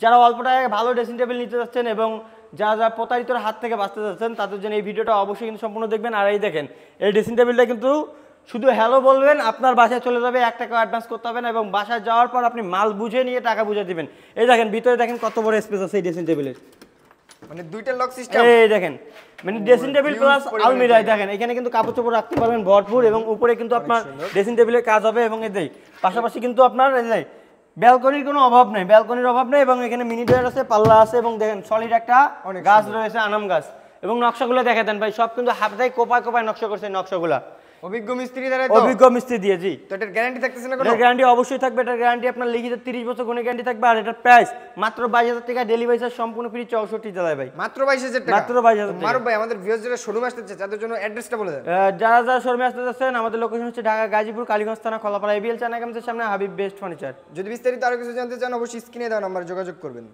যারা অল্প টাকায় ভালো ড্রেসিং টেবিল নিতে যাচ্ছেন এবং যারা প্রতারিতর হাত থেকে বাঁচতে যাচ্ছেন তাদের জন্য এই ভিডিওটা অবশ্যই কিন্তু সম্পূর্ণ দেখবেন। আর এই দেখেন এই ড্রেসিং টেবিলটা কিন্তু শুধু হ্যালো বলবেন, আপনার বাসায় চলে যাবে, 1 টাকা অ্যাডভান্স করতে হবে না এবং বাসায় যাওয়ার পর আপনি মাল বুঝে নিয়ে টাকা বুঝে দিবেন। এই দেখেন ভিতরে দেখেন কত বড় স্পেস আছে এই ড্রেসিং টেবিলের, মানে দুইটা লক সিস্টেম। এই দেখেন মানে ড্রেসিং টেবিল প্লাস আলমিরা। দেখেন এখানে কিন্তু কাপড় চোপড় রাখতে পারবেন ভরপুর এবং উপরে কিন্তু আপনার ড্রেসিং টেবিলের কাজ হবে এবং এই পাশাপাশি কিন্তু আপনার এই ব্যালকনির কোনো অভাব নেই, ব্যালকনির অভাব নেই এবং এখানে মিনি ডোর আছে, পাল্লা আছে এবং দেখেন সলিড একটা গাছ রয়েছে, আনাম গাছ। এবং নকশাগুলো দেখে দেন ভাই, সব কিন্তু হাতে কোপায় কোপায় নকশা করছে নকশাগুলা, অভিজ্ঞ মিস্ত্রি দ্বারা। অভিজ্ঞ মিস্ত্রি দিয়ে। জি, তো এটার গ্যারান্টি থাকতেছে না কোনো? এটার গ্যারান্টি অবশ্যই থাকবে। এটার গ্যারান্টি আপনার লিখিত 30 বছর গুণে গ্যারান্টি থাকবে। আর এটার প্রাইস মাত্র 22,000 টাকা, ডেলিভারি চার্জ সম্পূর্ণ ফ্রি 64 জেলায় ভাই। মাত্র 22,000 টাকা? মাত্র 22,000 টাকা। মারুফ ভাই, আমাদের ভিউয়ার্স যারা শোরুমে আসতে চায় তাদের জন্য অ্যাড্রেসটা বলে দেন। যারা যারা শোরুমে আসতে যাচ্ছেন, আমাদের লোকেশন হচ্ছে ঢাকা গাজীপুর কালীগঞ্জ থানা খলাপাড়া এবিএল চায়না গামসের সামনে, হাবিব বেস্ট ফার্নিচার। যদি বিস্তারিত আরো কিছু জানতে চান অবশ্যই স্ক্রিনে দেওয়া নাম্বারে যোগাযোগ করবেন।